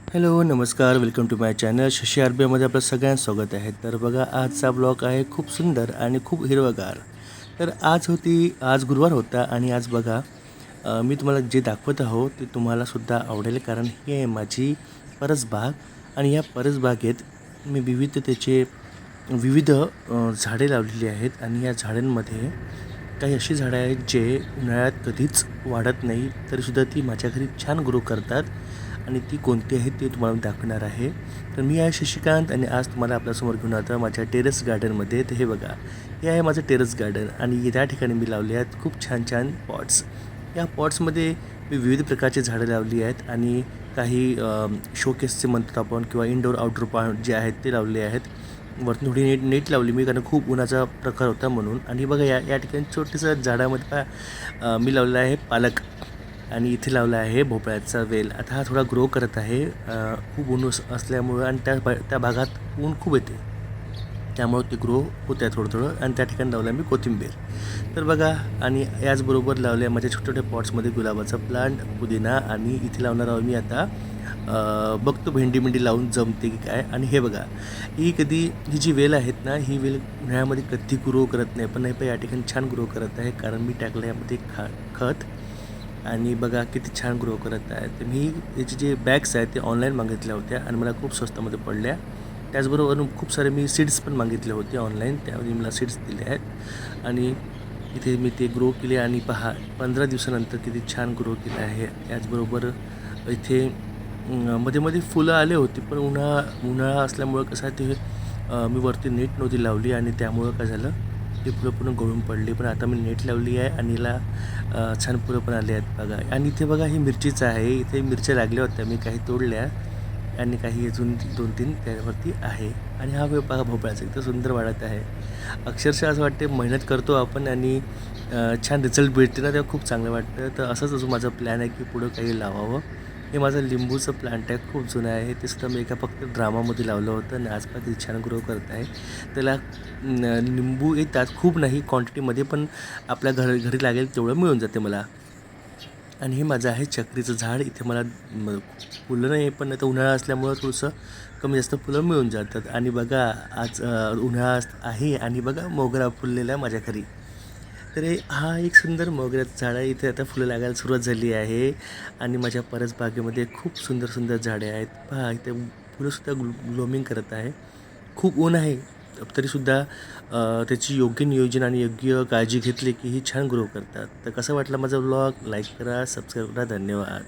Hello नमस्कार, welcome to my channel Shashi आरबीआयमध्ये आपलं सगळ्यांचं स्वागत आहे. तर बघा, आजचा ब्लॉग आहे खूप सुंदर आणि खूप हिरवगार. तर आज गुरुवार होता आणि आज बघा, मी तुम्हाला जे दाखवत आहो ते तुम्हालासुद्धा आवडेल, कारण ही आहे माझी परसबाग. आणि या परसबागेत मी विविध झाडे लावलेली आहेत. आणि या झाडांमध्ये काही अशी झाडं आहेत जे उन्हाळ्यात कधीच वाढत नाही, तरीसुद्धा ती माझ्या घरी छान ग्रो करतात. आणि ती कोणती आहेत ते तुम्हाला मी दाखवणार आहे. तर मी आहे शशिकांत आणि आज तुम्हाला आपल्यासमोर घेऊन आता माझ्या टेरेस गार्डनमध्ये. तर हे बघा, हे आहे माझं टेरेस गार्डन आणि त्या ठिकाणी मी लावले आहेत खूप छान छान पॉट्स. या पॉट्समध्ये मी विविध प्रकारची झाडं लावली आहेत आणि काही शोकेसचे म्हणतात आपण, किंवा इंडोर आउटडोर प्लांट जे आहेत ते लावले आहेत. वरतून थोडी नेट लावली मी, कारण खूप उन्हाचा प्रकार होता म्हणून. आणि बघा, या ठिकाणी छोटंसं झाडामध्ये मी लावलेलं आहे पालक, आणि इथे लावला आहे भोपळ्याचा वेल. आता हा थोडा ग्रो करत आहे, खूप ऊन असल्यामुळं, आणि त्या भागात ऊन खूप येते, त्यामुळं ते ग्रो होत आहे थोडं थोडं. आणि त्या ठिकाणी लावलं आहे मी कोथिंबीर. तर बघा, आणि याचबरोबर लावले आहे माझ्या छोट्या छोट्या पॉट्समध्ये गुलाबाचा प्लांट, पुदिना. आणि इथे लावणार आहोत मी आता, बघतो भेंडी लावून जमते की काय. आणि हे बघा, ही जी वेल आहेत ना, ही वेल उन्हाळ्यामध्ये कधी ग्रो करत नाही, पण या ठिकाणी छान ग्रो करत आहे, कारण मी टाकलं यामध्ये खत. आणि बघा किती छान ग्रो करत आहे. तर मी याचे जे बॅग्स आहेत ते ऑनलाईन मागितल्या होत्या आणि मला खूप स्वस्तामध्ये पडल्या. त्याचबरोबर खूप सारे मी सीड्स पण मागितले होते ऑनलाईन, त्यामध्ये मला सीड्स दिले आहेत. आणि इथे मी ते ग्रो केले आणि पहा, 15 दिवसानंतर किती छान ग्रो केलं आहे. याचबरोबर इथे मध्ये फुलं आले होती, पण उन्हाळा असल्यामुळं कसं आहे, ते मी वरती नेट नव्हती लावली आणि त्यामुळं काय झालं, ते फुलं पूर्ण गळून पडली. पण आता मी नेट लावली आहे आणि हिला छान फुलं पण आली आहेत बघा. आणि इथे बघा, ही मिरचीचं आहे. इथे मिरच्या लागल्या होत्या, मी काही तोडल्या आणि काही अजून 2-3 त्यावरती आहे. आणि हा बघा भोपळाचा इतकं सुंदर वाढत आहे. अक्षरशः असं वाटते मेहनत करतो आपण आणि छान रिझल्ट भेटते ना, तेव्हा खूप चांगलं वाटतं. तर असंच अजून माझा प्लॅन आहे की पुढं काही लावावं. हे माझं लिंबूचं प्लांट आहे, खूप जुनं आहे. ते सुद्धा मी एका फक्त ड्रामामध्ये लावलं होतं आणि आजकाल ते छान ग्रो करत आहे. त्याला लिंबू येतात, खूप नाही क्वांटिटीमध्ये, पण आपल्या घरी लागेल तेवढं मिळून जाते मला. आणि हे माझं आहे चक्रीचं झाड. इथे मला फुलं नाही, पण आता उन्हाळा असल्यामुळं थोडंसं कमी जास्त फुलं मिळून जातात. आणि बघा, आज उन्हाळा आहे आणि बघा मोगरा फुललेला आहे माझ्या घरी. तर हा एक सुंदर मोगऱ्याचं झाड आहे. इथे आता फुलं लागायला सुरुवात झाली आहे. आणि माझ्या परसबागेमध्ये खूप सुंदर सुंदर झाडे आहेत. पहा, इथे फुलंसुद्धा ग्लोमिंग करत आहे. खूप ऊन आहे, तरीसुद्धा त्याची योग्य नियोजन आणि योग्य काळजी घेतली की ही छान ग्रो करतात. तर कसं वाटलं माझा व्लॉग? लाईक करा, सबस्क्राईब करा. धन्यवाद.